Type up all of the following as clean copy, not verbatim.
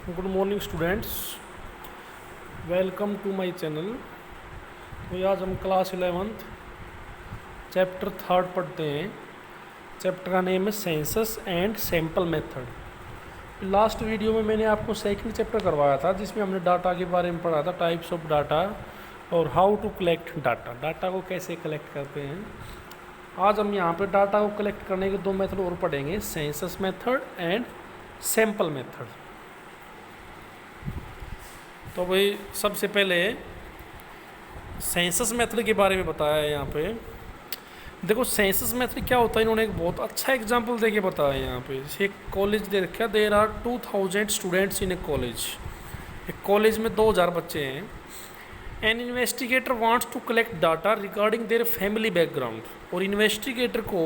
Good morning students, welcome to my channel. तो आज हम क्लास 11th चैप्टर 3 पढ़ते हैं। चैप्टर का नेम है census and sample method. Last video में मैंने आपको सेकंड चैप्टर करवाया था जिसमें हमने डाटा के बारे में पढ़ा था, टाइप्स ऑफ डाटा और how to collect data, data को कैसे कलेक्ट करते हैं। आज हम यहाँ पे डाटा को कलेक्ट करने के दो मेथड और पढ़ेंगे, census method and sample method. तो भाई सबसे पहले सेंसस मेथड के बारे में बताया है यहाँ पे। देखो सेंसस मेथड क्या होता है, इन्होंने एक बहुत अच्छा एग्जांपल देके बताया है यहाँ पे। जैसे एक कॉलेज दे रखा, there are 2000 students in a college. एक कॉलेज में 2000 बच्चे हैं। An investigator wants to collect data regarding their family background. और इन्वेस्टिगेटर को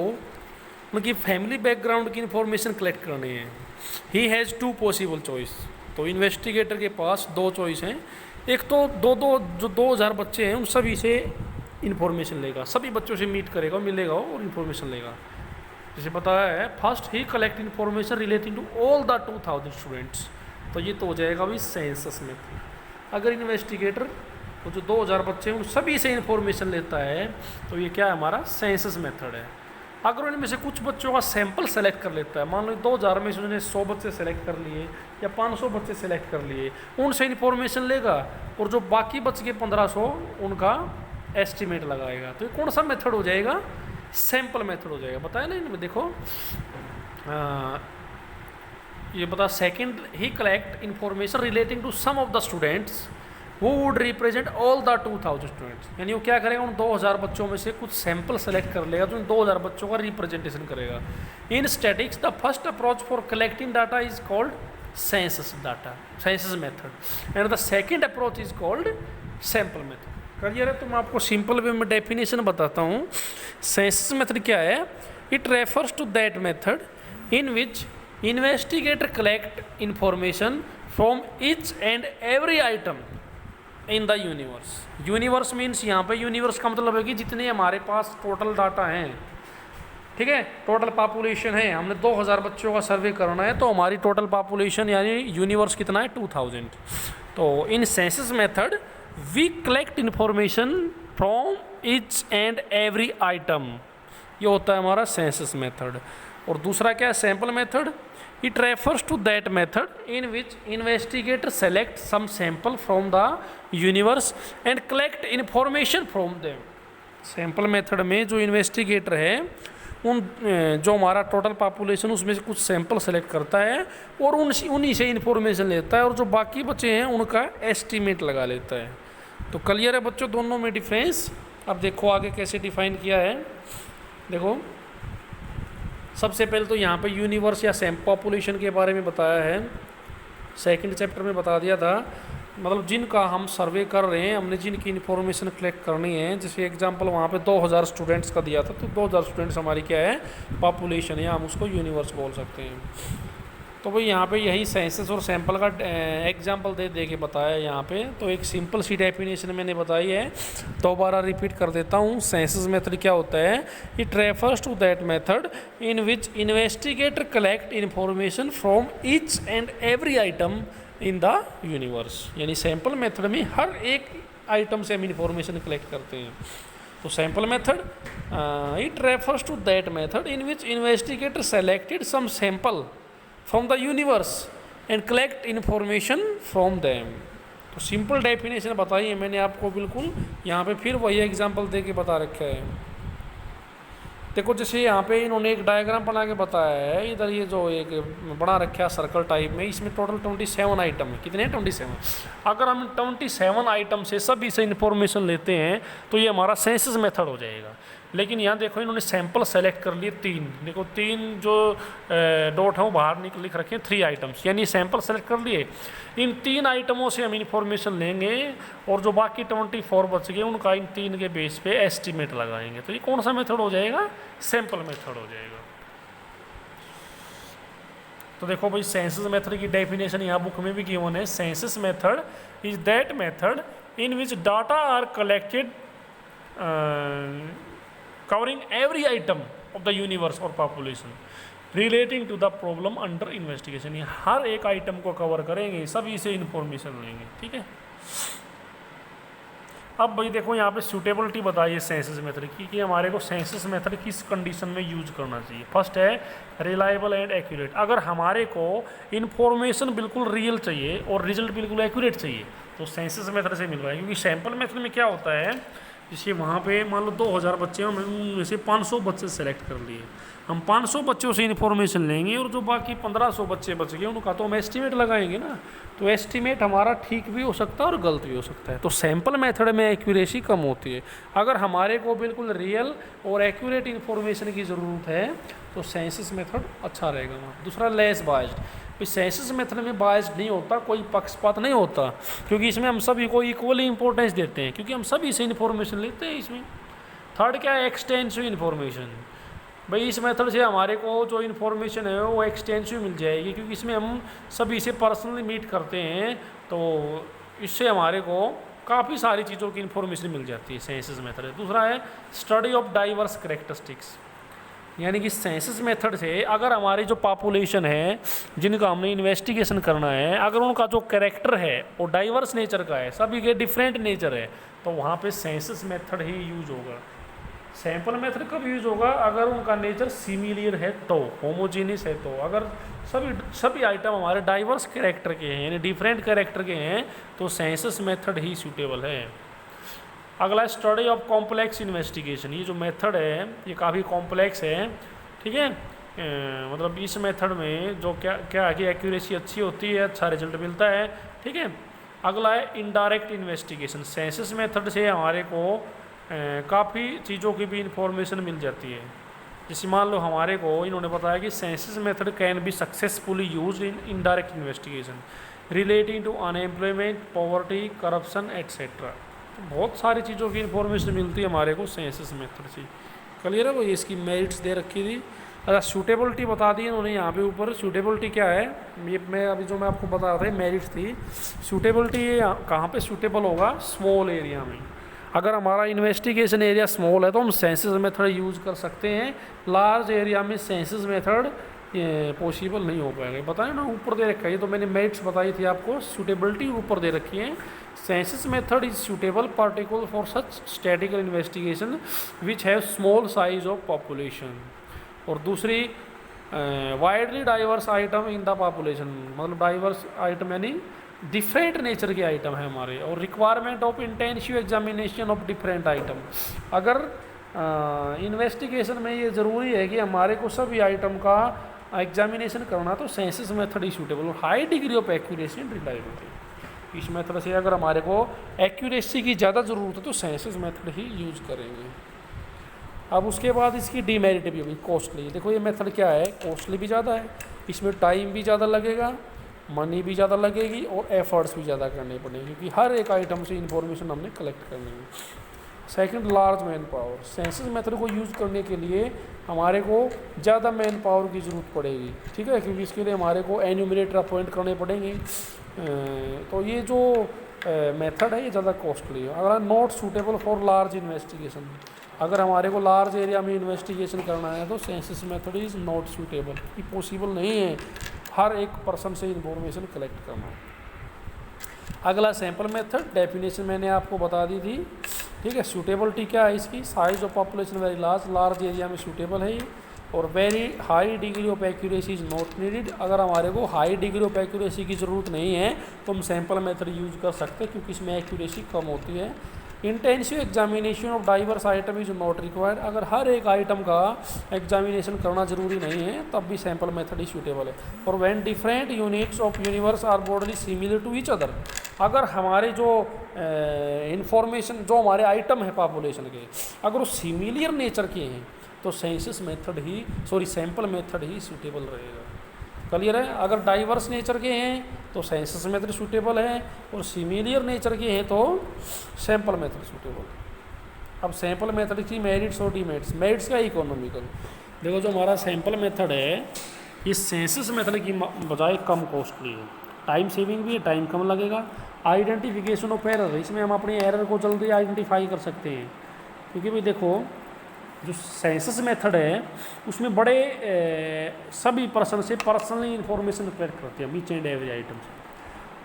उनकी फैमिली बैकग्राउंड की इंफॉर्मेशन कलेक्ट करनी है। He has two possible choice. तो इन्वेस्टिगेटर के पास दो चॉइस हैं। एक तो जो 2000 बच्चे हैं उन सभी से इन्फॉर्मेशन लेगा, सभी बच्चों से मीट करेगा, मिलेगा और इन्फॉर्मेशन लेगा। जैसे बताया है, first he collect information relating to all the 2000 students. तो ये तो हो जाएगा अभी सेंसस मेथड। अगर इन्वेस्टिगेटर तो जो 2000 बच्चे हैं उन सभी से इन्फॉर्मेशन लेता है तो ये क्या है, हमारा सेंसस मेथड है। अगर उनमें से कुछ बच्चों का सैंपल सेलेक्ट कर लेता है, मान लो 2000 में से उन्होंने 100 बच्चे सेलेक्ट कर लिए या 500 बच्चे सेलेक्ट कर लिए, उनसे इन्फॉर्मेशन लेगा और जो बाकी बच के 1500 उनका एस्टिमेट लगाएगा। तो ये कौन सा मेथड हो जाएगा, सैंपल मेथड हो जाएगा। बताया ना इनमें, देखो ये बता, second he collect information relating to some of the students वो would represent all the 2000 students. यानी वो क्या करेगा, उन 2000 बच्चों में से कुछ सैंपल सेलेक्ट कर लेगा जो उन 2000 बच्चों का रिप्रेजेंटेशन करेगा। In statics the first approach for collecting data is called census data, census method, and the second approach is called sample method. Clear है? तो मैं आपको सिंपल वे में डेफिनेशन बताता हूँ। सेंसस मेथड क्या है? It refers to that method in which investigator collect information from each and every item in the universe. Universe means यहाँ पे यूनिवर्स का मतलब है कि जितने हमारे पास टोटल डाटा हैं, ठीक है, टोटल पॉपुलेशन है, हमने 2000 बच्चों का सर्वे करना है तो हमारी टोटल पॉपुलेशन यानी यूनिवर्स कितना है, 2000। तो in census method we collect information from each and every item. ये होता है हमारा सेंसस मेथड। और दूसरा क्या है, sample method. It refers to that method in which investigator select some sample from the universe and collect information from them. Sample method में जो इन्वेस्टिगेटर है उन जो हमारा टोटल पॉपुलेशन उसमें से कुछ सैंपल सेलेक्ट करता है और उन्हीं से इन्फॉर्मेशन लेता है और जो बाकी बचे हैं उनका एस्टीमेट लगा लेता है। तो क्लियर है बच्चों दोनों में डिफरेंस? अब देखो आगे कैसे डिफाइन किया है। देखो सबसे पहले तो यहाँ पे यूनिवर्स या सैंपल पॉपुलेशन के बारे में बताया है, सेकंड चैप्टर में बता दिया था। मतलब जिनका हम सर्वे कर रहे हैं, हमने जिनकी इन्फॉर्मेशन कलेक्ट करनी है। जैसे एग्जांपल वहाँ पे 2000 स्टूडेंट्स का दिया था, तो 2000 स्टूडेंट्स हमारी क्या है, पॉपुलेशन है, हम उसको यूनिवर्स बोल सकते हैं। तो भाई यहाँ पे यही सेंसस और सैंपल का एग्जांपल दे के बताया है यहाँ पे। तो एक सिंपल सी डेफिनेशन मैंने बताई है, दोबारा रिपीट कर देता हूँ। सेंसस मेथड क्या होता है? It refers to that method in which investigator collect information from each and every item in the universe. यानी सैंपल मेथड में हर एक आइटम से हम इन्फॉर्मेशन कलेक्ट करते हैं। तो sample method, it refers to that method in which investigator selected some sample from the universe and collect information from them। तो सिंपल डेफिनेशन बताई है मैंने आपको बिल्कुल। यहाँ पे फिर वही एग्जांपल दे के बता रखा है। देखो जैसे यहाँ पे इन्होंने एक डायग्राम बना के बताया है, इधर ये जो एक बना रखा है सर्कल टाइप में, इसमें टोटल 27 आइटम है। कितने हैं? 27। अगर हम 27 आइटम से सभी से इंफॉर्मेशन लेते हैं तो ये हमारा सेंसस मेथड हो जाएगा। लेकिन यहाँ देखो इन्होंने सैंपल सेलेक्ट कर लिए 3। देखो 3 जो डॉट है वो बाहर लिख रखे हैं, 3 आइटम्स, यानी सैंपल सेलेक्ट कर लिए। इन 3 आइटमों से हम इन्फॉर्मेशन लेंगे और जो बाकी 24 बच गए उनका इन 3 के बेस पे एस्टीमेट लगाएंगे। तो ये कौन सा मेथड हो जाएगा? सैंपल मेथड हो जाएगा। तो देखो भाई सेंसस मेथड की डेफिनेशन यहाँ बुक में भी गिवन है। Census method is that method in which data are collected covering every item of the universe or population। Relating to the problem under investigation, ये हर एक आइटम को कवर करेंगे, सभी से इंफॉर्मेशन लेंगे। ठीक है, अब भाई देखो यहाँ पे सूटेबिलिटी बताइए सेंसस मेथड की कि हमारे को सेंसस मेथड किस कंडीशन में यूज करना चाहिए। फर्स्ट है रिलायबल एंड एक्यूरेट। अगर हमारे को इन्फॉर्मेशन बिल्कुल रियल चाहिए और रिजल्ट बिल्कुल एक्यूरेट चाहिए तो सेंसस मेथड से मिल रहा है, क्योंकि सैम्पल मेथड में क्या होता है, जैसे वहाँ पे मान लो 2000 बच्चे हैं, उनमें से 500 बच्चे सेलेक्ट कर लिए, हम 500 बच्चों से इन्फॉर्मेशन लेंगे और जो बाकी 1500 बच्चे बच गए उनका तो हम एस्टिमेट लगाएंगे ना, तो एस्टिमेट हमारा ठीक भी हो सकता है और गलत भी हो सकता है। तो सैम्पल मेथड में एक्यूरेसी कम होती है। अगर हमारे को बिल्कुल रियल और एक्यूरेट इन्फॉर्मेशन की ज़रूरत है तो सेंसस मेथड अच्छा रहेगा। दूसरा लेस बायस्ड, सेंसस मेथड में बायस्ड नहीं होता, कोई पक्षपात नहीं होता, क्योंकि इसमें हम सभी को इक्वली इंपॉर्टेंस देते हैं, क्योंकि हम सभी से इन्फॉर्मेशन लेते हैं इसमें। थर्ड क्या है, एक्सटेंसिव इन्फॉर्मेशन। भाई इस मेथड से हमारे को जो इन्फॉर्मेशन है वो एक्सटेंसिव मिल जाएगी, क्योंकि इसमें हम सभी से पर्सनली मीट करते हैं, तो इससे हमारे को काफ़ी सारी चीज़ों की इन्फॉर्मेशन मिल जाती है, सेंसस मेथड है। दूसरा है स्टडी ऑफ डाइवर्स करेक्टरिस्टिक्स, यानी कि सेंसस मेथड से अगर हमारी जो पॉपुलेशन है जिनका हमने इन्वेस्टिगेशन करना है, अगर उनका जो कैरेक्टर है वो डाइवर्स नेचर का है, सभी के डिफरेंट नेचर है, तो वहाँ पे सेंसस मेथड ही यूज होगा। सैंपल मेथड कब यूज होगा, अगर उनका नेचर सिमिलियर है तो, होमोजीनियस है तो। अगर सभी आइटम हमारे डाइवर्स कैरेक्टर के हैं, यानी डिफरेंट कैरेक्टर के हैं, तो सेंसस मेथड ही सूटेबल है। अगला स्टडी ऑफ कॉम्प्लेक्स इन्वेस्टिगेशन, ये जो मेथड है ये काफ़ी कॉम्प्लेक्स है। ठीक है, मतलब इस मेथड में जो क्या है कि एक्यूरेसी अच्छी होती है, अच्छा रिजल्ट मिलता है। ठीक है, अगला है इनडायरेक्ट इन्वेस्टिगेशन। सेंसस मेथड से हमारे को काफ़ी चीज़ों की भी इंफॉर्मेशन मिल जाती है। जैसे मान लो हमारे को इन्होंने बताया कि census method can be successfully use in indirect investigation relating to unemployment, poverty, corruption etcetera. तो बहुत सारी चीज़ों की इंफॉर्मेशन मिलती है हमारे को सेंसस मेथड से। क्लियर है, वो ये इसकी मेरिट्स दे रखी थी। अच्छा, सूटेबिलिटी बता दी उन्होंने यहाँ पे ऊपर। सूटेबिलिटी क्या है, ये मैं अभी जो मैं आपको बता रहा था मेरिट्स थी। सूटेबिलिटी ये कहाँ पे सूटेबल होगा, स्मॉल एरिया में। अगर हमारा इन्वेस्टिगेशन एरिया स्मॉल है तो हम सेंसस मेथड यूज़ कर सकते हैं। लार्ज एरिया में सेंसस मेथड पॉसिबल नहीं हो पाएगा। बताएं ना, ऊपर दे रखा है, ये तो मैंने मेरिट्स बताई थी आपको, सूटेबिलिटी ऊपर दे रखी है। Census method is suitable particular for such statistical investigation which have small size of population. और दूसरी widely diverse item in the population, मतलब डाइवर्स आइटम यानी डिफरेंट नेचर के आइटम है हमारे। और requirement of intensive examination of different item, अगर investigation में ये ज़रूरी है कि हमारे को सभी आइटम का एग्जामिनेशन करना, तो सेंसस मेथड ही सूटेबल। और high degree of accuracy and reliability, इस मेथड से अगर हमारे को एक्यूरेसी की ज़्यादा ज़रूरत है तो सेंसस मेथड ही यूज करेंगे। अब उसके बाद इसकी डीमेरिट भी होगी, कॉस्टली। देखो ये मेथड क्या है, कॉस्टली भी ज़्यादा है, इसमें टाइम भी ज़्यादा लगेगा, मनी भी ज़्यादा लगेगी और एफर्ट्स भी ज़्यादा करने पड़ेंगे, क्योंकि हर एक आइटम से इन्फॉर्मेशन हमने कलेक्ट करनी है। Second, large man power. Census method को यूज़ करने के लिए हमारे को ज़्यादा मैन पावर की ज़रूरत पड़ेगी। ठीक है, क्योंकि इसके लिए हमारे को एन्यूमरेटर अपॉइंट करने पड़ेंगे। तो ये जो मेथड है ये ज़्यादा कॉस्टली है। अगर not suitable for large investigation, अगर हमारे को लार्ज एरिया में इन्वेस्टिगेशन करना है तो census method is not suitable, ये पॉसिबल नहीं है हर एक पर्सन से इन्फॉर्मेशन कलेक्ट करना। अगला सैंपल मेथड, डेफिनेशन मैंने आपको बता दी थी। ठीक है, सूटेबिलिटी क्या है इसकी, size of population very large, large area में सूटेबल है ये। और very high degree of accuracy is not needed, अगर हमारे को हाई डिग्री ऑफ एक्यूरेसी की ज़रूरत नहीं है तो हम सैंपल मेथड यूज़ कर सकते हैं, क्योंकि इसमें एक्यूरेसी कम होती है। Intensive examination of diverse item is not required, अगर हर एक आइटम का एग्जामिनेशन करना जरूरी नहीं है तब भी सैंपल मेथड ही सूटेबल है। और when different units of universe are broadly similar to each other, अगर हमारे जो इंफॉर्मेशन जो हमारे आइटम है पॉपुलेशन के, अगर वो सिमिलियर नेचर के हैं तो सेंसस मेथड ही सैंपल मेथड ही सूटेबल रहेगा। क्लियर है, अगर डाइवर्स नेचर के हैं तो सेंसस मेथड सूटेबल है, और सिमिलियर नेचर के हैं तो सैंपल मेथड सूटेबल। अब सैंपल मेथड की मेरिट्स और डीमेरिट्स। मेरिट्स का इकोनॉमिकल, देखो जो हमारा सैंपल मेथड है ये सेंसस मेथड की बजाय कम कॉस्टली है, टाइम सेविंग भी है, टाइम कम लगेगा। आइडेंटिफिकेशन ऑफ एरर, इसमें हम अपनी एरर को जल्दी आइडेंटिफाई कर सकते हैं, क्योंकि भाई देखो जो सेंसस मेथड है उसमें बड़े सभी पर्सन से पर्सनली इंफॉर्मेशन कलेक्ट करते हैं ईच एंड एवरी आइटम से।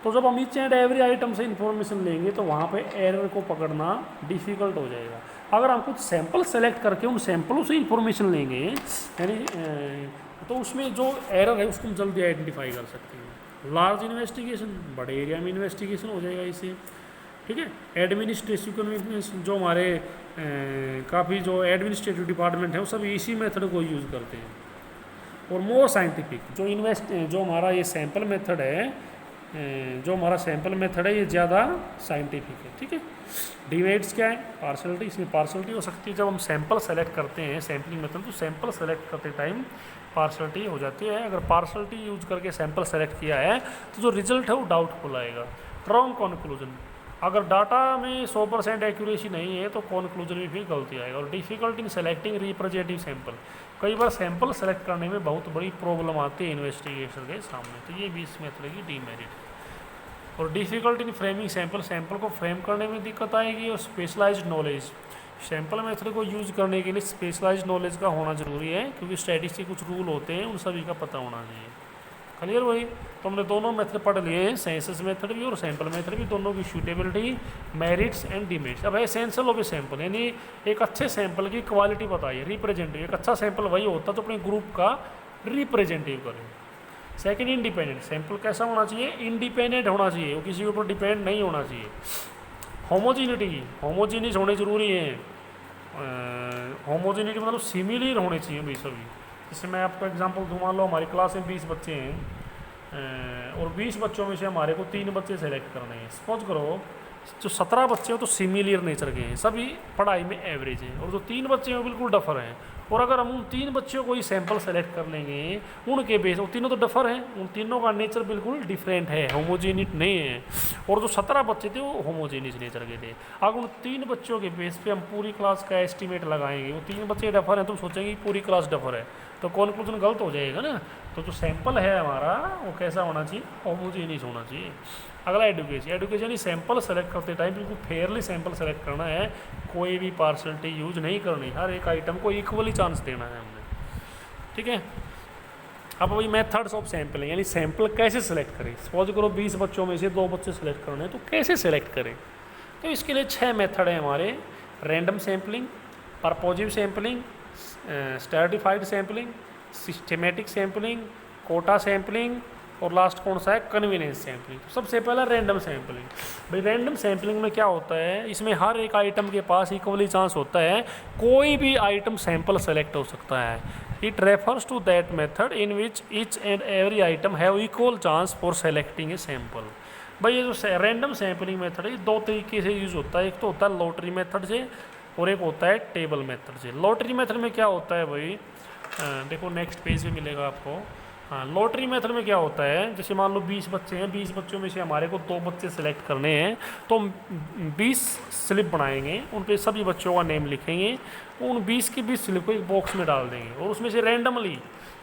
तो जब हम ईच एंड एवरी आइटम से इंफॉर्मेशन लेंगे तो वहाँ पे एरर को पकड़ना डिफ़िकल्ट हो जाएगा। अगर हम कुछ सैंपल सेलेक्ट करके उन सैंपलों से इंफॉर्मेशन लेंगे यानी तो उसमें जो एरर है उसको हम जल्दी आइडेंटिफाई कर सकते हैं। लार्ज इन्वेस्टिगेशन, बड़े एरिया में इन्वेस्टिगेशन हो जाएगा इससे, ठीक है। एडमिनिस्ट्रेटिव कन्वीनियंस, जो हमारे काफ़ी जो एडमिनिस्ट्रेटिव डिपार्टमेंट है वो सब इसी मेथड को यूज़ करते हैं। और मोर साइंटिफिक, जो हमारा ये सैंपल मेथड है, ये ज़्यादा साइंटिफिक है, ठीक है। डिमेरिट्स क्या है? पार्शलिटी, इसमें पार्शलिटी हो सकती है। जब हम सैंपल सेलेक्ट करते हैं सैम्पलिंग मेथड, तो सैंपल सेलेक्ट करते टाइम पार्शलिटी हो जाती है। अगर पार्शलिटी यूज करके सैंपल सेलेक्ट किया है तो जो रिजल्ट है वो डाउटफुल आएगा। रॉन्ग कॉन्क्लूजन, अगर डाटा में 100% एक्यूरेसी नहीं है तो कॉन्क्लूजन में फिर गलती आएगा। और difficult in selecting representative sample, कई बार सैंपल सेलेक्ट करने में बहुत बड़ी प्रॉब्लम आती है इन्वेस्टिगेशन के सामने, तो ये भी इस मेथड की डीमेरिट। और difficult in framing sample, sample को फ्रेम करने में दिक्कत आएगी। और स्पेशलाइज्ड नॉलेज, सैंपल मेथड को यूज़ करने के लिए स्पेशलाइज्ड नॉलेज का होना ज़रूरी है, क्योंकि स्टैटिस्टिक्स के कुछ रूल होते हैं उन सभी का पता होना चाहिए। क्लियर वही, तो हमने दोनों मेथड पढ़ लिए हैं, सेंसस मेथड भी और सैंपल मेथड भी, दोनों की सूटेबिलिटी, मेरिट्स एंड डिमेरिट्स। अब एसेंशियल ऑफ ए सैंपल, यानी एक अच्छे सैंपल की क्वालिटी बताइए, रिप्रेजेंटेटिव। एक अच्छा सैंपल वही होता है जो अपने ग्रुप का रिप्रेजेंटेटिव करे। सेकंड, इंडिपेंडेंट, सैंपल कैसा होना चाहिए? इंडिपेंडेंट होना चाहिए, वो किसी के ऊपर डिपेंड नहीं होना चाहिए। होमोजीनिटी, होमोजीनियस होने जरूरी है। होमोजीनिटी मतलब सिमिलर होने चाहिए भाई सभी। जैसे मैं आपको एग्जांपल दूँ, मान लो हमारी क्लास में 20 बच्चे हैं और 20 बच्चों में से हमारे को 3 बच्चे सेलेक्ट करने हैं। सपोज करो जो 17 बच्चे हैं तो सिमिलर नेचर के हैं, सभी पढ़ाई में एवरेज हैं, और जो 3 बच्चे हैं वो बिल्कुल डफर हैं। और अगर हम उन 3 बच्चों को ही सैंपल सेलेक्ट कर लेंगे उनके बेस, वो तीनों तो डफर हैं, उन तीनों का नेचर बिल्कुल डिफरेंट है, होमोजेनिट नहीं है। और जो 17 बच्चे थे वो होमोजेनियस नेचर के थे। अगर उन 3 बच्चों के बेस पे हम पूरी क्लास का एस्टिमेट लगाएंगे, वो 3 बच्चे डफर हैं तो सोचेंगे पूरी क्लास डफर है, तो कॉन्क्लूजन गलत हो जाएगा ना। तो जो सैंपल है हमारा वो कैसा होना चाहिए? होमोजेनियस होना चाहिए। अगला एडुकेशन, एडुकेशन ही सैंपल सेलेक्ट करते टाइम बिल्कुल फेयरली सैंपल सेलेक्ट करना है, कोई भी पार्शलिटी यूज नहीं करनी, हर एक आइटम को इक्वली चांस देना है हमने, ठीक है। अब वही मेथड्स ऑफ सैंपलिंग, यानी सैंपल कैसे सेलेक्ट करें। सपोज करो 20 बच्चों में से 2 बच्चे सेलेक्ट करने हैं, तो कैसे सेलेक्ट करें? तो इसके लिए 6 मेथड हैं हमारे। Random sampling, purposive sampling, stratified sampling, systematic sampling, quota sampling, और लास्ट कौन सा है? Convenience sampling. तो सबसे पहला रैंडम सैंपलिंग। भाई रैंडम सैंपलिंग में क्या होता है, इसमें हर एक आइटम के पास इक्वली चांस होता है, कोई भी आइटम सैंपल सेलेक्ट हो सकता है। It refers to that method in which each and every item have equal chance for selecting a sample. भाई ये जो रैंडम सैंपलिंग मेथड है 2 तरीके से यूज़ होता है। एक तो होता है लॉटरी मेथड से और एक होता है टेबल मेथड से। लॉटरी मेथड में क्या होता है भाई, देखो नेक्स्ट पेज पे मिलेगा आपको। हाँ, लॉटरी मेथड में क्या होता है, जैसे मान लो 20 बच्चे हैं, 20 बच्चों में से हमारे को 2 बच्चे सेलेक्ट करने हैं, तो हम 20 स्लिप बनाएंगे, उन पे सभी बच्चों का नेम लिखेंगे, उन 20 की 20 स्लिप को एक बॉक्स में डाल देंगे, और उसमें से रैंडमली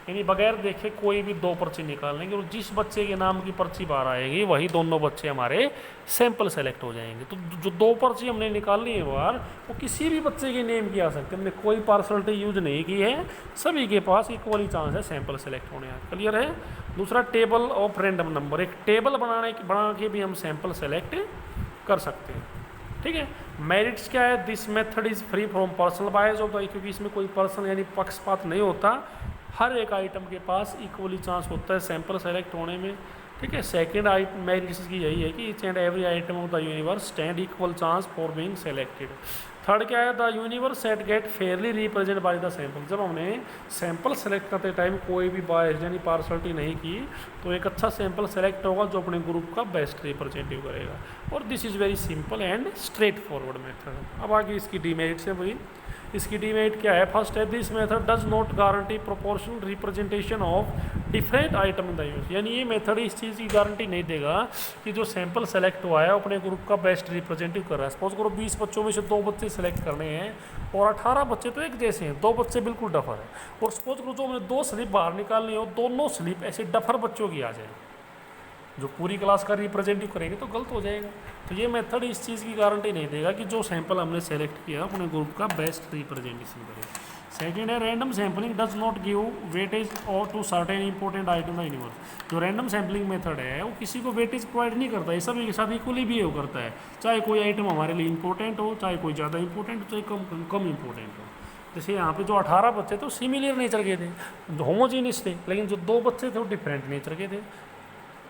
यानी बगैर देखे कोई भी 2 पर्ची निकाल लेंगे, और जिस बच्चे के नाम की पर्ची बाहर आएगी वही दोनों बच्चे हमारे सैंपल सेलेक्ट हो जाएंगे। तो जो 2 पर्ची हमने निकालनी है बाहर, वो किसी भी बच्चे के नेम की आ सकती है, हमने कोई पार्शलिटी यूज नहीं की है, सभी के पास इक्वली चांस है सैंपल सेलेक्ट होने का। क्लियर है। दूसरा टेबल ऑफ रैंडम नंबर, एक टेबल बना के भी हम सैंपल सेलेक्ट कर सकते हैं, ठीक है। मेरिट्स क्या है, this method is free from personal bias होता है, क्योंकि इसमें कोई पर्सनल यानी पक्षपात नहीं होता, हर एक आइटम के पास इक्वली चांस होता है सैंपल सेलेक्ट होने में, ठीक है। सेकेंड मेरिट्स की यही है कि each and every item of the universe stand equal chance for being selected. Third क्या है, the universe set get fairly represent by the sample. जब हमने सैंपल सेलेक्ट करते टाइम कोई भी बायस यानी पार्शलिटी नहीं की, तो एक अच्छा सैंपल सेलेक्ट होगा जो अपने ग्रुप का बेस्ट रिप्रेजेंटेटिव करेगा। और this is very simple and straight forward method. अब आगे इसकी डीमेरिट्स है भाई। इसकी डीमेरिट क्या है, फर्स्ट है this method does not guarantee proportional representation of different item in the use. यानी ये मेथड इस चीज़ की गारंटी नहीं देगा कि जो सैंपल सेलेक्ट हुआ है अपने ग्रुप का बेस्ट रिप्रेजेंटेटिव कर रहा है। सपोज करो 20 बच्चों में से 2 बच्चे सेलेक्ट करने हैं और 18 बच्चे तो एक जैसे हैं, 2 बच्चे बिल्कुल डफर है। और सपोज करो जो हमने 2 स्लिप बाहर निकालनी हो, दोनों स्लिप ऐसे डफर बच्चों की आ जाए, जो पूरी क्लास का रिप्रेजेंटेटिव करेंगे तो गलत हो जाएगा। तो ये मेथड इस चीज़ की गारंटी नहीं देगा कि जो सैंपल हमने सेलेक्ट किया अपने ग्रुप का बेस्ट रिप्रेजेंटेशन करे। सेकेंड है random sampling does not give weightage और to certain important item the universe. जो रैंडम सैम्पलिंग मेथड है वो किसी को वेटेज प्रोवाइड नहीं करता है, सभी के साथ इक्वली बिहेव करता है, चाहे कोई आइटम हमारे लिए इंपॉर्टेंट हो, चाहे कोई ज़्यादा इंपॉर्टेंट हो, चाहे कम इंपॉर्टेंट हो। जैसे यहाँ पे जो 18 बच्चे थे वो सिमिलर नेचर के थे, जो होमोजीनियस थे, लेकिन जो 2 बच्चे थे वो डिफरेंट नेचर के थे।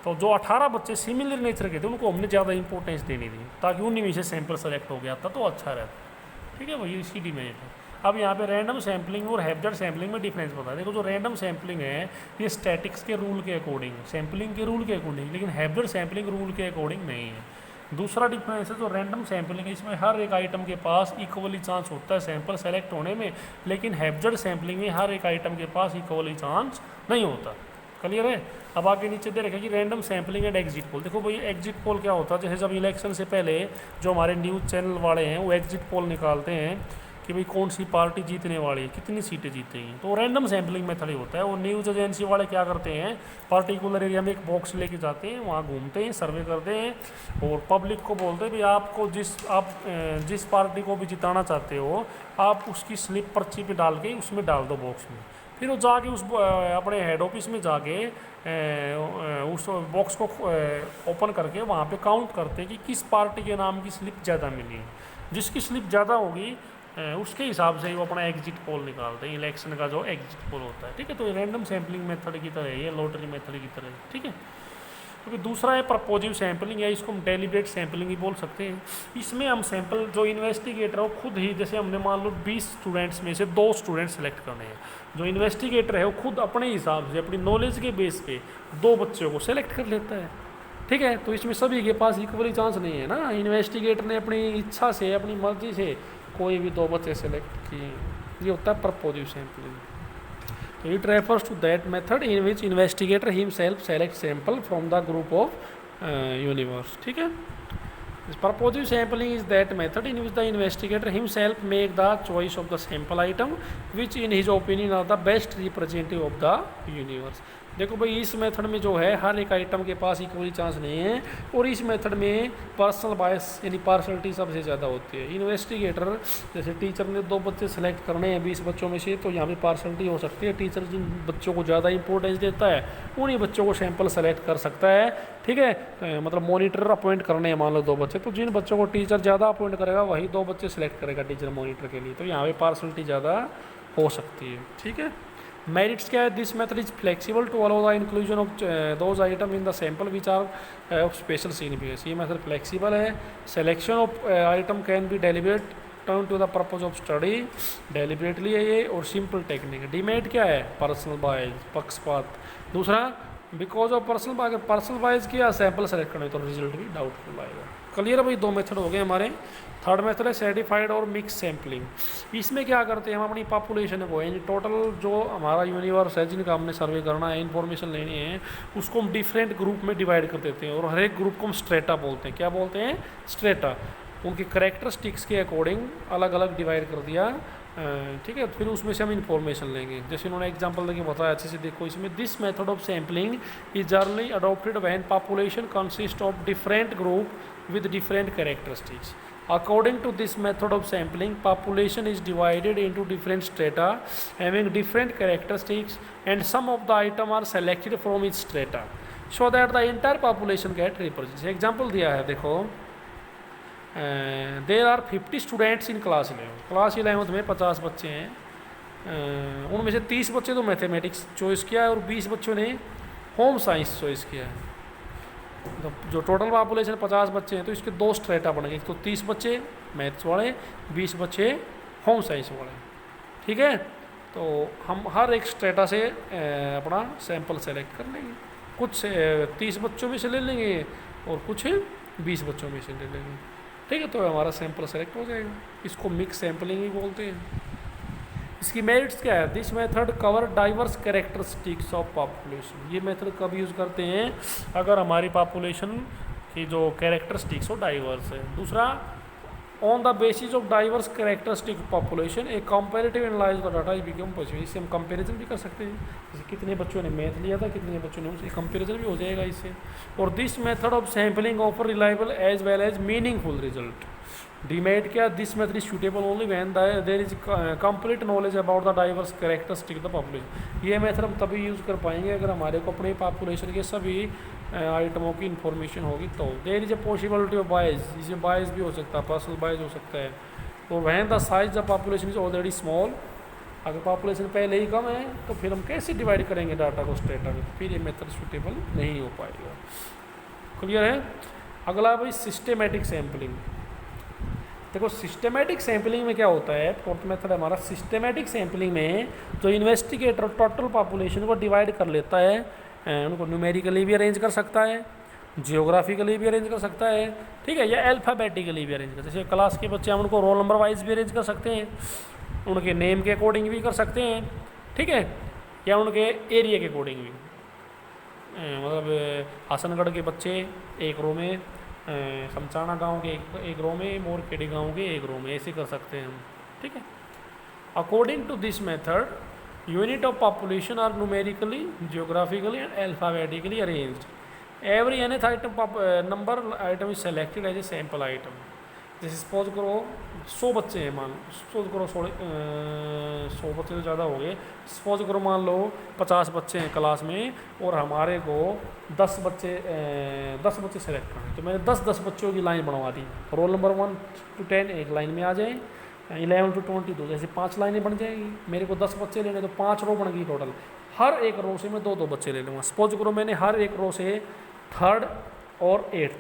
तो जो 18 बच्चे सिमिलर नेचर के थे उनको हमने ज़्यादा इंपॉर्टेंस देनी थी ताकि उन्हीं में से सैंपल सेलेक्ट हो गया था तो अच्छा रहता। ठीक है भाई, इसकी डिमेरिट है। अब यहाँ पे रैंडम सैम्पलिंग और हैप्चर्ड सैम्पलिंग में डिफरेंस बता है। देखो जो रैंडम सैम्पलिंग है ये स्टैटिक्स के रूल के अकॉर्डिंग, सैम्पलिंग के रूल के अकॉर्डिंग, लेकिन हैप्चर्ड सैम्पलिंग रूल के अकॉर्डिंग नहीं है। दूसरा डिफरेंस है जो रैंडम सैम्पलिंग है इसमें हर एक आइटम के पास इक्वली चांस होता है सैंपल सेलेक्ट होने में, लेकिन हैप्चर्ड सैम्पलिंग में हर एक आइटम के पास इक्वली चांस नहीं होता। क्लियर है। अब आगे नीचे दे रखा कि random sampling and exit poll. देखो भाई एग्जिट पोल क्या होता है, जैसे जब इलेक्शन से पहले जो हमारे न्यूज़ चैनल वाले हैं वो एग्जिट पोल निकालते हैं कि भाई कौन सी पार्टी जीतने वाली है, कितनी सीटें जीतेंगी, तो रैंडम सैम्पलिंग मेथड ही होता है। वो न्यूज़ एजेंसी वाले क्या करते हैं, पर्टिकुलर एरिया में एक बॉक्स लेके जाते हैं, वहाँ घूमते हैं, सर्वे करते हैं और पब्लिक को बोलते हैं भाई आपको जिस पार्टी को भी जिताना चाहते हो आप उसकी स्लिप पर्ची पे डाल के उसमें डाल दो बॉक्स में। फिर वो जाके उस अपने हेड ऑफिस में जाके उस बॉक्स को ओपन करके वहाँ पे काउंट करते हैं कि किस पार्टी के नाम की स्लिप ज़्यादा मिली है। जिसकी स्लिप ज़्यादा होगी उसके हिसाब से वो अपना एग्जिट पोल निकालते हैं, इलेक्शन का जो एग्जिट पोल होता है। ठीक है, तो ये रैंडम सैम्पलिंग मेथड की तरह है, ये लॉटरी मेथड की तरह है। ठीक है, क्योंकि दूसरा है प्रपोजिव सैम्पलिंग, या इसको हम डेलिब्रेट सैम्पलिंग ही बोल सकते हैं। इसमें हम सैंपल जो इन्वेस्टिगेटर है वो खुद ही, जैसे हमने मान लो 20 स्टूडेंट्स में से 2 स्टूडेंट सेलेक्ट करने हैं, जो इन्वेस्टिगेटर है वो खुद अपने हिसाब से अपनी नॉलेज के बेस पे 2 बच्चों को सेलेक्ट कर लेता है। ठीक है, तो इसमें सभी के पास इक्वली चांस नहीं है ना, इन्वेस्टिगेटर ने अपनी इच्छा से अपनी मर्जी से कोई भी 2 बच्चे सेलेक्ट किए, ये होता है प्रपोजिव sampling. It refers to that method in which investigator himself selects sample from the group of universe. ठीक है, this purposive sampling is that method in which the investigator himself make the choice of the sample item which in his opinion are the best representative of the universe. देखो भाई इस method में जो है हर एक item के पास equally chance नहीं है, और इस मेथड में पर्सनल बायस यानी पार्शलिटी सबसे ज़्यादा होती है। इन्वेस्टिगेटर जैसे टीचर ने 2 बच्चे सेलेक्ट करने हैं 20 बच्चों में से, तो यहाँ पे पार्शलिटी हो सकती है। टीचर जिन बच्चों को ज़्यादा इंपॉर्टेंस देता है उन्हीं बच्चों को सैंपल सेलेक्ट कर सकता है। ठीक है, मतलब मॉनिटर अपॉइंट करने हैं मान लो 2 बच्चे, तो जिन बच्चों को टीचर ज़्यादा अपॉइंट करेगा वही 2 बच्चे सेलेक्ट करेगा टीचर मॉनिटर के लिए, तो यहाँ पे पार्शलिटी ज़्यादा हो सकती है। ठीक है, मेरिट्स क्या है, this method is flexible to allow the inclusion of those item in the sample which are of special significance. ये मेथड फ्लेक्सिबल है, selection of item can be deliberate turn to the purpose of study, deliberately है ये, और simple technique. Demat क्या है, personal bias, पक्षपात। दूसरा because of personal bias, अगर पर्सनल बायस किया सैंपल सेलेक्ट करने तो रिजल्ट भी डाउटफुल आएगा। क्लियर है भाई, 2 मेथड हो गए हमारे। थर्ड मेथड है सर्टिफाइड और मिक्स सैम्पलिंग। इसमें क्या करते हैं हम अपनी पॉपुलेशन को, यानी टोटल जो हमारा यूनिवर्स है जिनका हमने सर्वे करना है, इन्फॉर्मेशन लेनी है, उसको हम डिफरेंट ग्रुप में डिवाइड कर देते हैं और हर एक ग्रुप को हम स्ट्रेटा बोलते हैं। क्या बोलते हैं, स्ट्रेटा। उनकी करेक्टरिस्टिक्स के अकॉर्डिंग अलग अलग डिवाइड कर दिया। ठीक है, फिर उसमें से हम इन्फॉर्मेशन लेंगे। जैसे उन्होंने एग्जांपल देके बताया अच्छे से, देखो इसमें this method of sampling is generally adopted when population consist of different group with different characteristics. According to this method of sampling, population is divided into different strata having different characteristics, and some of the items are selected from each strata so that the entire population get represented. Example दिया है, देखो there are 50 students in class 11. Class 11 में 50 बच्चे हैं, उनमें से 30 बच्चे तो मैथमेटिक्स चॉइस किया है और 20 बच्चों ने होम साइंस चॉइस किया है। तो जो टोटल पॉपुलेशन 50 बच्चे हैं तो इसके 2 स्ट्रेटा बनेंगे, तो 30 बच्चे मैथ्स वाले, 20 बच्चे होम साइंस वाले। ठीक है, तो हम हर एक स्ट्रेटा से अपना सैंपल सेलेक्ट कर लेंगे, कुछ 30 बच्चों में से ले लेंगे और कुछ 20 बच्चों में से ले लेंगे। ठीक है, तो हमारा सैंपल सेलेक्ट हो जाएगा। इसको मिक्स सैम्पलिंग ही बोलते हैं। इसकी मेरिट्स क्या है, this method cover diverse characteristics of population. ये मेथड कब यूज़ करते हैं, अगर हमारी पॉपुलेशन की जो कैरेक्टरिस्टिक्स हो डाइवर्स है। दूसरा on the basis of diverse characteristic population A comparative analyse the data is become possible. इससे हम कंपैरिजन भी कर सकते हैं, जैसे कितने बच्चों ने मैथ लिया था, कितने बच्चों ने, उससे कंपैरिजन भी हो जाएगा इससे। और this method of sampling offer reliable as well as meaningful result. डीमेट क्या, this method is suitable only when there is complete knowledge about the diverse characteristic the population. ये मेथड हम तभी यूज़ कर पाएंगे अगर हमारे को अपने पॉपुलेशन के सभी आइटमों की इन्फॉर्मेशन होगी। तो there is a possibility of bias, इसमें बायस भी हो सकता है, पर्सनल बायस हो सकता है। तो when the size the population is already small, अगर पॉपुलेशन पहले ही कम है तो फिर हम कैसे डिवाइड करेंगे डाटा को स्ट्रेटा में, फिर ये मेथड सूटेबल नहीं हो पाएगा। क्लियर है। अगला भाई सिस्टेमेटिक सैम्पलिंग। देखो सिस्टेमेटिक सैम्पलिंग में क्या होता है, फोर्थ मेथड हमारा सिस्टेमेटिक सैम्पलिंग में जो इन्वेस्टिगेटर टोटल पॉपुलेशन को डिवाइड कर लेता है, उनको न्यूमेरिकली भी अरेंज कर सकता है, जियोग्राफिकली भी अरेंज कर सकता है, ठीक है, या अल्फ़ाबेटिकली भी अरेंज कर, जैसे क्लास के बच्चे हम उनको रोल नंबर वाइज भी अरेंज कर सकते हैं, उनके नेम के अकॉर्डिंग भी कर सकते हैं, ठीक है, या उनके एरिया के अकॉर्डिंग भी। मतलब हसनगढ़ के बच्चे एक रो में, समचाना गांव के एक रो में, मोरखेड़ी गांव के एक रो में, ऐसे कर सकते हैं हम, ठीक है। According to this method unit of population are numerically, geographically and alphabetically arranged. Every nth item number item is selected as a sample item. जैसे सपोज करो 100 बच्चे हैं, मान सपोज करो 100 बच्चे तो ज़्यादा हो गए, सपोज करो मान लो 50 बच्चे हैं क्लास में और हमारे को 10 बच्चे सेलेक्ट करने, तो मैंने 10 बच्चों की लाइन बनवा दी। रोल नंबर 1 to 10 एक लाइन में आ जाए, 11 to 22 जैसे 5 लाइनें बन जाएगी। मेरे को 10 बच्चे लेने तो 5 रो बन गई टोटल। हर एक रो से मैं 2 बच्चे ले लूँगा। सपोज करो मैंने हर एक रो से 3rd और 8th,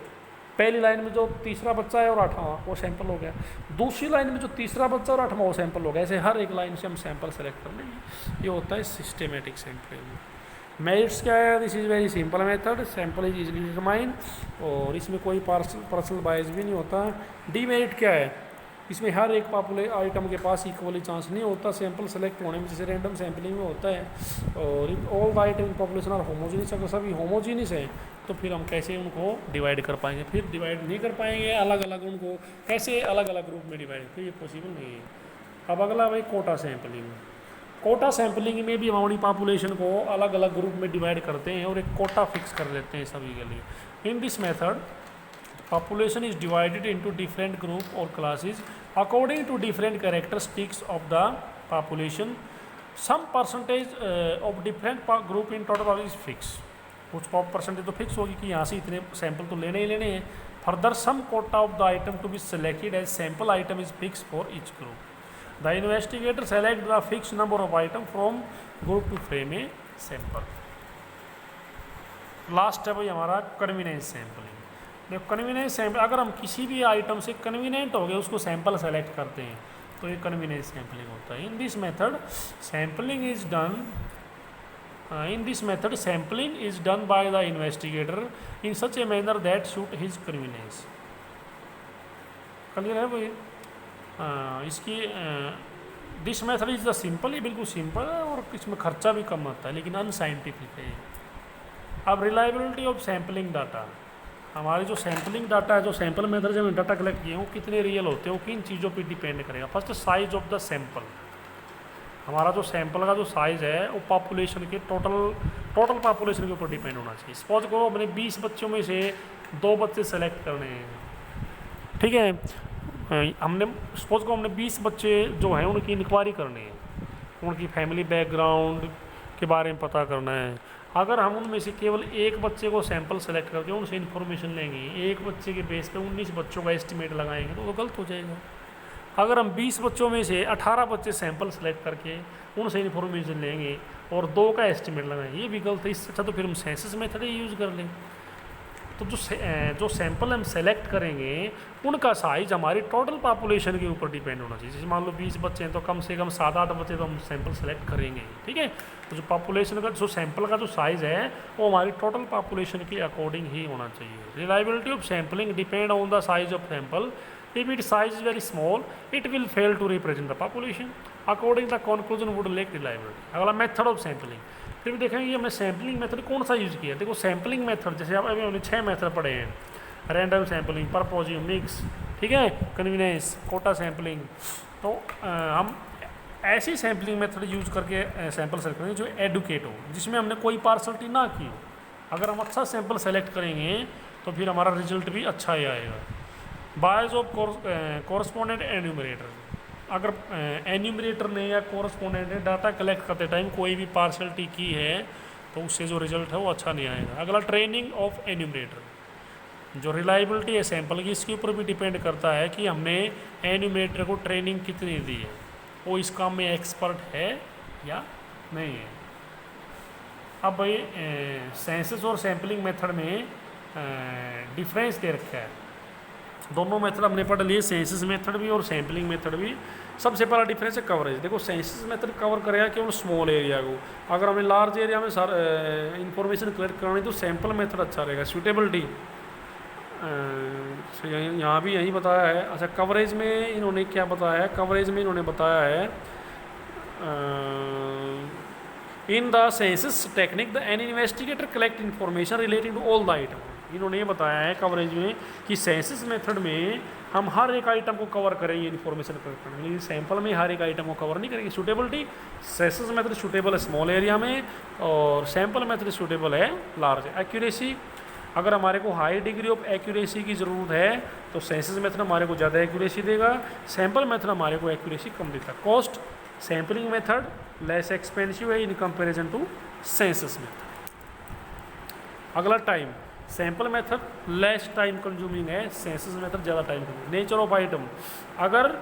पहली लाइन में जो तीसरा बच्चा है और 8वां वो सैंपल हो गया, दूसरी लाइन में जो तीसरा बच्चा और 8वां वो सैंपल हो गया। ऐसे हर एक लाइन से हम सैंपल सेलेक्ट कर लेंगे। ये होता है सिस्टेमेटिक सैंपलिंग। मेरिट्स क्या है, this is very simple method, sample is easily determine, और इसमें कोई पर्सनल बायस भी नहीं होता। डीमेरिट क्या है, इसमें हर एक आइटम के पास इक्वली चांस नहीं होता सैंपल सेलेक्ट होने में, जैसे रैंडम सैंपलिंग में होता है। और all the item in population are homogeneous, अगर सभी होमोजीनियस है तो फिर हम कैसे उनको डिवाइड कर पाएंगे, फिर डिवाइड नहीं कर पाएंगे। अलग अलग उनको कैसे अलग अलग ग्रुप में डिवाइड, फिर ये पॉसिबल नहीं है। अब अगला भाई कोटा सैंपलिंग। कोटा सैंपलिंग में भी हम अपनी पॉपुलेशन को अलग अलग ग्रुप में डिवाइड करते हैं और एक कोटा फिक्स कर लेते हैं सभी के लिए। In this method population is divided into different group or classes according to different characteristics of the population. Some percentage of different group in total is fixed. कुछ परसेंटेज तो फिक्स होगी कि यहाँ से इतने सैंपल तो लेने ही लेने हैं। Further some quota of the item to be selected as sample item is fix for each group. The investigator select the fix number of item from group to frame a sample. Last है भाई हमारा convenience sampling. Convenience sample, अगर हम किसी भी item से convenient हो गए उसको सैंपल सेलेक्ट करते हैं तो ये कन्वीनियंस सैंपलिंग होता है। In this method sampling is done by the investigator in such a manner that suit his convenience. Clear है भाई। इसकी this method is the simple, ये बिल्कुल सिंपल है और इसमें खर्चा भी कम आता है, लेकिन अनसाइंटिफिक है। अब रिलायबिलिटी ऑफ सैंपलिंग डाटा, हमारे जो सैंपलिंग डाटा है, जो सैंपल मेथड से हमने डाटा कलेक्ट किए हैं वो कितने रियल होते हैं, वो किन चीज़ों पे डिपेंड करेगा। First size of the sample, हमारा जो सैंपल का जो साइज़ है वो पॉपुलेशन के टोटल पॉपुलेशन के ऊपर डिपेंड होना चाहिए। सपोज करो अपने 20 बच्चों में से 2 बच्चे सेलेक्ट करने हैं, ठीक है, हमने सपोज करो हमने 20 बच्चे जो हैं उनकी इंक्वायरी करनी है, उनकी फैमिली बैकग्राउंड के बारे में पता करना है। अगर हम उनमें से केवल एक बच्चे को सैंपल सेलेक्ट करके उनसे इन्फॉर्मेशन लेंगे, एक बच्चे के बेस पे 19 बच्चों का एस्टिमेट लगाएंगे तो वो गलत हो जाएगा। अगर हम 20 बच्चों में से 18 बच्चे सैंपल सेलेक्ट करके उनसे इन्फॉर्मेशन लेंगे और 2 का एस्टिमेट लगाएंगे, ये भी गलत है। इससे अच्छा तो फिर हम सेंसस मेथड ही यूज़ कर लें। तो जो सैंपल हम सेलेक्ट करेंगे उनका साइज हमारी टोटल पॉपुलेशन के ऊपर डिपेंड होना चाहिए। जैसे मान लो 20 बच्चे हैं तो कम से कम 7-8 बच्चे तो हम सैंपल सेलेक्ट करेंगे, ठीक है। तो जो पॉपुलेशन का जो सैंपल का जो साइज़ है वो हमारी टोटल पॉपुलेशन के अकॉर्डिंग ही होना चाहिए। Reliability of sampling depend on the size of sample. If it size is very small it will fail to represent the population according the conclusion would lack reliability. अगला method of sampling, फिर भी देखेंगे हमने sampling method कौन सा use किया। देखो sampling method जैसे अभी हमने 6 मेथड पढ़े हैं, रैंडम सैंपलिंग, परपोजिंग, मिक्स, ठीक है, कन्वीनियंस, कोटा सैम्पलिंग। तो हम ऐसी सैम्पलिंग मेथड यूज करके सैंपल सेलेक्ट करेंगे जो एडुकेट हो, जिसमें हमने कोई पार्शलिटी ना की हो। अगर हम अच्छा सैंपल सेलेक्ट करेंगे तो फिर हमारा रिजल्ट भी अच्छा ही आएगा। बायस ऑफ कोरस्पोंडेंट एन्यूमरेटर, अगर एन्यूमरेटर ने या कोरस्पोंडेंट ने डाटा कलेक्ट करते टाइम कोई भी पार्शलिटी की है तो उससे जो रिजल्ट है वो अच्छा नहीं आएगा। अगला ट्रेनिंग ऑफ एन्यूमरेटर, जो रिलायबिलिटी है सैंपल की, इसके ऊपर भी डिपेंड करता है कि हमने एन्यूमरेटर को ट्रेनिंग कितनी दी है, वो इस काम में एक्सपर्ट है या नहीं है। अब भाई सेंसस और सैम्पलिंग मेथड में डिफरेंस दे रखा है। दोनों मेथड हमने पढ़ लिए, सेंसस मेथड भी और सैम्पलिंग मेथड भी। सबसे पहला डिफरेंस है कवरेज। देखो सेंसस मेथड कवर करेगा केवल स्मॉल एरिया को, अगर हमें लार्ज एरिया में इंफॉर्मेशन कलेक्ट करनी तो सैम्पल मेथड अच्छा रहेगा। सूटेबिलिटी यहाँ भी यही बताया है। अच्छा, कवरेज में इन्होंने क्या बताया है, कवरेज में इन्होंने बताया है in the census technique the an investigator collect information relating to all the item. इन्होंने ये बताया है कवरेज में कि सेंसस मेथड में हम हर एक आइटम को कवर करेंगे इन्फॉर्मेशन कलेक्ट करने, लेकिन सैंपल में हर एक आइटम को कवर नहीं करेंगे। सूटेबिलिटी, सेंसस मेथड सूटेबल है स्मॉल एरिया में और सैंपल मेथड सूटेबल है लार्ज। एक्यूरेसी, अगर हमारे को हाई डिग्री ऑफ एक्यूरेसी की ज़रूरत है तो सेंसस मेथड हमारे को ज़्यादा एक्यूरेसी देगा, सैंपल मेथड हमारे को एक्यूरेसी कम देता है। Cost, sampling method less expensive है in comparison to census method. अगला time, sample method less time consuming है, सेंसस मेथड ज़्यादा time consuming. Nature of item, अगर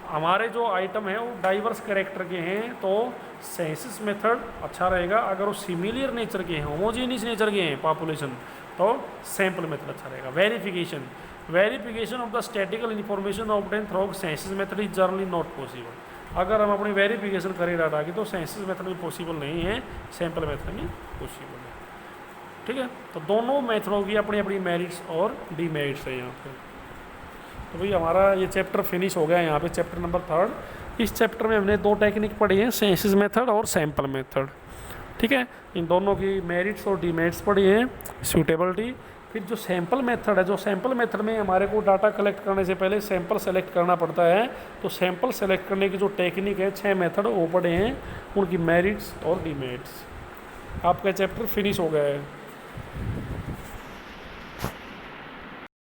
हमारे जो आइटम है वो डाइवर्स कैरेक्टर के हैं तो सेंसस मेथड अच्छा रहेगा। अगर वो सिमिलियर नेचर के हैं, होमोजेनियस नेचर के हैं पॉपुलेशन, तो सैंपल मेथड अच्छा रहेगा। Verification, verification of the statistical information obtain through census method is generally not possible. अगर हम अपनी वेरिफिकेशन करें डाटा की तो सेंसस मेथड में पॉसिबल नहीं है, सैंपल मेथड में पॉसिबल है। ठीक है, तो दोनों मेथडों की अपनी अपनी मेरिट्स और डीमेरिट्स है यहाँ पे। तो भाई हमारा ये चैप्टर फिनिश हो गया यहाँ पे, चैप्टर नंबर 3। इस चैप्टर में हमने दो टेक्निक पढ़ी हैं, सेंसस मेथड और सैंपल मेथड। ठीक है, इन दोनों की मेरिट्स और डीमेरिट्स पढ़ी हैं। सूटेबिलिटी, फिर जो सैंपल मेथड है, जो सैंपल मेथड में हमारे को डाटा कलेक्ट करने से पहले सैंपल सेलेक्ट करना पड़ता है, तो सैंपल सेलेक्ट करने की जो टेक्निक है 6 मेथड वो पढ़े हैं, उनकी मेरिट्स और डीमेरिट्स। आपका चैप्टर फिनिश हो गया है।